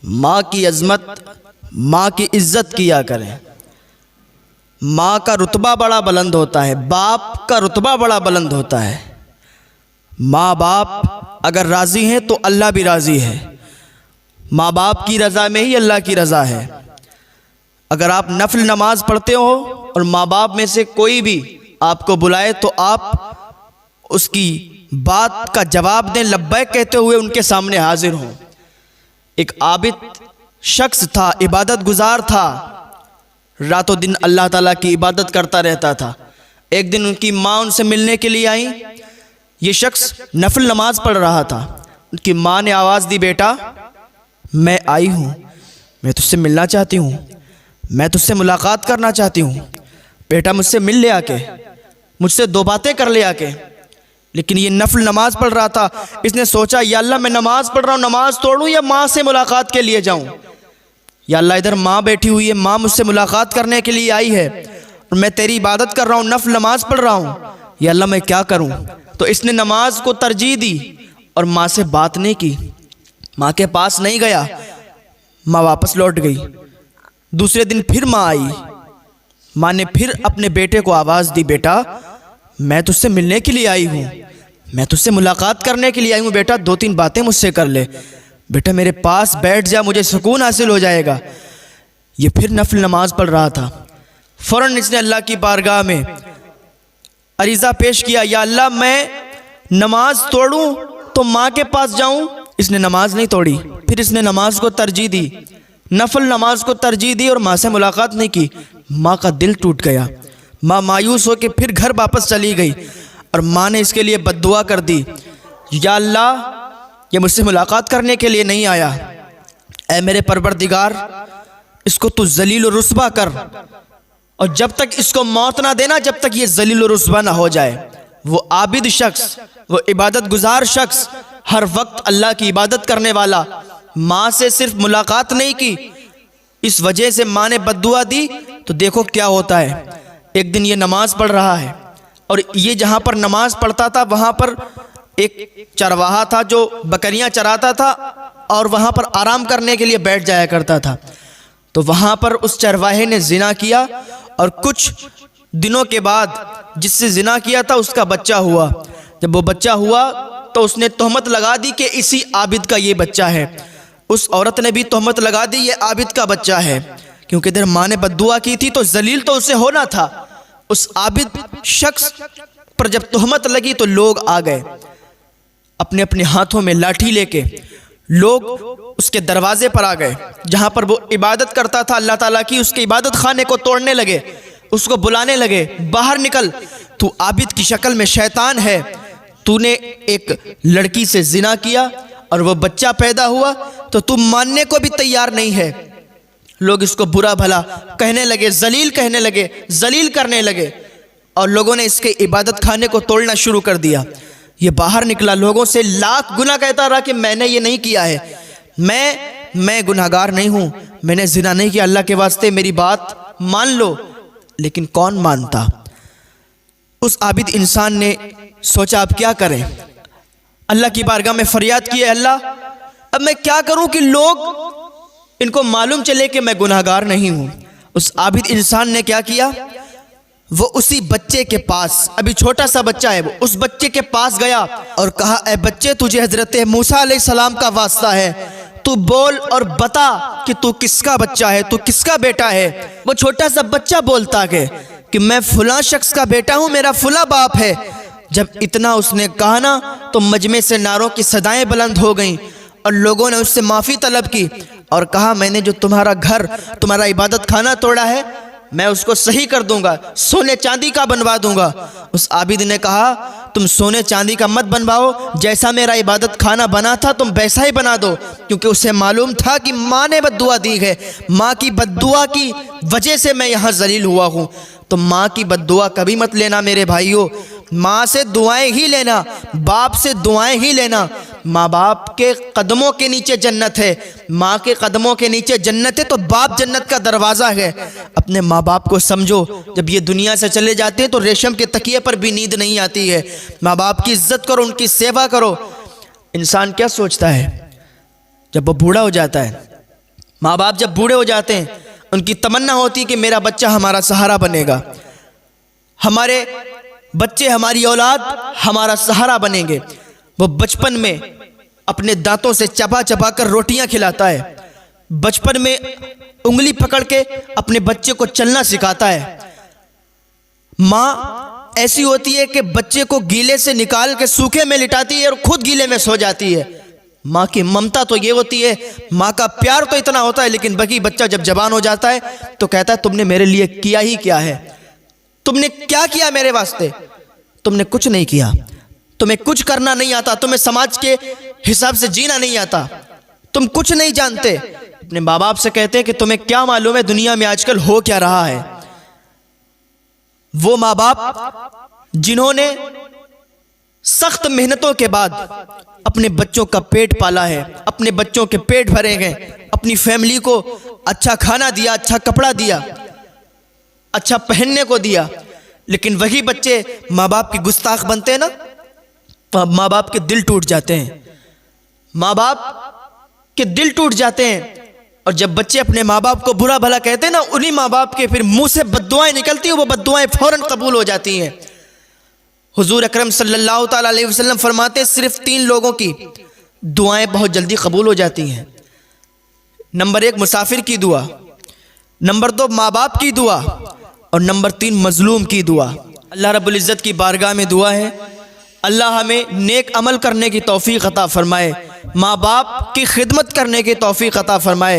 माँ की अज़मत, माँ की इज़्ज़त किया करें। माँ का रुतबा बड़ा बुलंद होता है, बाप का रुतबा बड़ा बुलंद होता है। माँ बाप अगर राज़ी हैं तो अल्लाह भी राज़ी है। माँ बाप की रज़ा में ही अल्लाह की रज़ा है। अगर आप नफल नमाज पढ़ते हो और माँ बाप में से कोई भी आपको बुलाए तो आप उसकी बात का जवाब दें, लब्बैक कहते हुए उनके सामने हाजिर हों। एक आबिद शख्स था, इबादत गुजार था, रातों दिन अल्लाह ताला की इबादत करता रहता था। एक दिन उनकी माँ उनसे मिलने के लिए आई। ये शख्स नफल नमाज पढ़ रहा था। उनकी माँ ने आवाज़ दी, बेटा मैं आई हूँ, मैं तुझसे मिलना चाहती हूँ, मैं तुझसे मुलाकात करना चाहती हूँ, बेटा मुझसे मिल ले आके, मुझसे दो बातें कर ले आके। लेकिन ये नफल नमाज पढ़ रहा था। इसने सोचा, या अल्लाह मैं नमाज पढ़ रहा हूँ, नमाज तोड़ूँ या माँ से मुलाकात के लिए जाऊँ। या अल्लाह इधर माँ बैठी हुई है, माँ मुझसे मुलाकात करने के लिए आई है और मैं तेरी इबादत कर रहा हूँ, नफल नमाज पढ़ रहा हूँ, या अल्लाह मैं क्या करूँ। तो इसने नमाज को तरजीह दी और माँ से बात नहीं की, माँ के पास नहीं गया। माँ वापस लौट गई। दूसरे दिन फिर माँ आई। माँ ने फिर अपने बेटे को आवाज़ दी, बेटा मैं तुझसे मिलने के लिए आई हूँ, मैं तुझसे मुलाकात करने के लिए आई हूँ, बेटा दो तीन बातें मुझसे कर ले, बेटा मेरे पास बैठ जा, मुझे सुकून हासिल हो जाएगा। ये फिर नफल नमाज पढ़ रहा था। फ़ौरन इसने अल्लाह की बारगाह में अरीज़ा पेश किया, या अल्लाह मैं नमाज तोड़ूँ तो माँ के पास जाऊँ। इसने नमाज नहीं तोड़ी। फिर इसने नमाज को तरजीह दी, नफल नमाज को तरजीह दी और माँ से मुलाकात नहीं की। माँ का दिल टूट गया। माँ मायूस होकर फिर घर वापस चली गई और माँ ने इसके लिए बद्दुआ कर दी, या अल्लाह ये मुझसे मुलाकात करने के लिए नहीं आया, ऐ मेरे परवरदिगार इसको तू जलील और रुस्वा कर, और जब तक इसको मौत ना देना, जब तक ये जलील और रुस्वा ना हो जाए। वो आबिद शख्स, वो इबादत गुजार शख्स, हर वक्त अल्लाह की इबादत करने वाला, माँ से सिर्फ मुलाकात नहीं की, इस वजह से माँ ने बद्दुआ दी। तो देखो क्या होता है। एक दिन ये नमाज पढ़ रहा है और ये जहाँ पर नमाज पढ़ता था वहाँ पर एक चरवाहा था जो बकरियाँ चराता था और वहाँ पर आराम करने के लिए बैठ जाया करता था। तो वहाँ पर उस चरवाहे ने जिना किया और कुछ दिनों के बाद जिससे जिना किया था उसका बच्चा हुआ। जब वो बच्चा हुआ तो उसने तोहमत लगा दी कि इसी आबिद का ये बच्चा है। उस औरत ने भी तोहमत लगा दी ये आबिद का बच्चा है, क्योंकि इधर माँ ने बद्दुआ की थी तो जलील तो उसे होना था। उस आबिद शख्स पर जब तोहमत लगी तो लोग आ गए अपने अपने हाथों में लाठी लेके। लोग उसके दरवाजे पर आ गए जहाँ पर वो इबादत करता था अल्लाह ताला की। उसके इबादत खाने को तोड़ने लगे, उसको बुलाने लगे, बाहर निकल, तू आबिद की शक्ल में शैतान है, तूने एक लड़की से जिना किया और वो बच्चा पैदा हुआ तो तू मानने को भी तैयार नहीं है। लोग इसको बुरा भला कहने लगे, जलील कहने लगे, जलील करने लगे और लोगों ने इसके इबादत खाने को तोड़ना शुरू कर दिया। ये बाहर निकला, लोगों से लाख गुना कहता रहा कि मैंने ये नहीं किया है, मैं गुनाहगार नहीं हूँ, मैंने जिना नहीं किया, अल्लाह के वास्ते मेरी बात मान लो। लेकिन कौन मानता। उस आबिद इंसान ने सोचा अब क्या करें। अल्लाह की बारगाह में फरियाद की, अल्लाह अब मैं क्या करूं कि लोग इनको मालूम चले कि मैं गुनाहगार नहीं हूं। उस आबिद इंसान ने क्या किया, वो उसी बच्चे के पास, अभी छोटा सा बच्चा है, वो उस बच्चे के पास गया और कहा, ए बच्चे तुझे हजरत मूसा अलैहिस्सलाम का वास्ता है, तू बोल और बता कि तू किसका बच्चा है, तू किसका बेटा है। वो छोटा सा बच्चा बोलता है कि मैं फुला शख्स का बेटा हूं, मेरा फुला बाप है। जब इतना उसने कहा ना तो मजमे से नारों की सदाएं बुलंद हो गईं और लोगों ने उससे माफ़ी तलब की और कहा, मैंने जो तुम्हारा घर, तुम्हारा इबादत खाना तोड़ा है, मैं उसको सही कर दूंगा, सोने चांदी का बनवा दूंगा। उस आबिद ने कहा, तुम सोने चांदी का मत बनवाओ, जैसा मेरा इबादत खाना बना था तुम वैसा ही बना दो, क्योंकि उसे मालूम था कि माँ ने बद्दुआ दी है, माँ की बद्दुआ की वजह से मैं यहाँ जलील हुआ हूँ। तो माँ की बद्दुआ कभी मत लेना मेरे भाइयों, माँ से दुआएं ही लेना, बाप से दुआएं ही लेना। माँ बाप के कदमों के नीचे जन्नत है, माँ के कदमों के नीचे जन्नत है, तो बाप जन्नत का दरवाज़ा है। अपने माँ बाप को समझो, जब ये दुनिया से चले जाते हैं तो रेशम के तकिए पर भी नींद नहीं आती है। माँ बाप की इज्जत करो, उनकी सेवा करो। इंसान क्या सोचता है जब वो बूढ़ा हो जाता है, माँ बाप जब बूढ़े हो जाते हैं उनकी तमन्ना होती है कि मेरा बच्चा हमारा सहारा बनेगा, हमारे बच्चे, हमारी औलाद हमारा सहारा बनेंगे। वो बचपन में अपने दांतों से चबा चबा कर रोटियां खिलाता है, बचपन में उंगली पकड़ के अपने बच्चे को चलना सिखाता है। माँ ऐसी होती है कि बच्चे को गीले से निकाल के सूखे में लिटाती है और खुद गीले में सो जाती है। माँ की ममता तो ये होती है, माँ का प्यार तो इतना होता है, लेकिन बाकी बच्चा जब जवान हो जाता है तो कहता है तुमने मेरे लिए किया ही क्या है, तुमने क्या किया मेरे वास्ते, तुमने कुछ नहीं किया, तुम्हें कुछ करना नहीं आता, तुम्हें समाज के हिसाब से जीना नहीं आता, तुम कुछ नहीं जानते। अपने माँ बाप से कहते हैं कि तुम्हें क्या मालूम है दुनिया में आजकल हो क्या रहा है। वो माँ बाप जिन्होंने सख्त मेहनतों के बाद अपने बच्चों का पेट पाला है, अपने बच्चों के पेट भरे गए, अपनी फैमिली को अच्छा खाना दिया, अच्छा कपड़ा दिया, अच्छा पहनने को दिया, लेकिन वही बच्चे माँ बाप की गुस्ताख बनते हैं ना, तो माँ बाप के दिल टूट जाते हैं, माँ बाप के दिल टूट जाते हैं। और जब बच्चे अपने माँ बाप को बुरा भला कहते हैं ना, उन्हीं माँ बाप के फिर मुंह से बद्दुआएं निकलती हैं, वो बद्दुआएं फौरन कबूल हो जाती हैं। हुजूर अकरम सल्लल्लाहु ताला अलैहि वसल्लम फरमाते सिर्फ 3 लोगों की दुआएं बहुत जल्दी कबूल हो जाती हैं। नंबर 1 मुसाफिर की दुआ, नंबर 2 माँ बाप की दुआ, और नंबर 3 मजलूम की दुआ। अल्लाह रब्बुल इज़्ज़त की बारगाह में दुआ है, अल्लाह हमें नेक अमल करने की तौफीक अता फरमाए, माँ बाप की खिदमत करने की तौफीक अता फरमाए।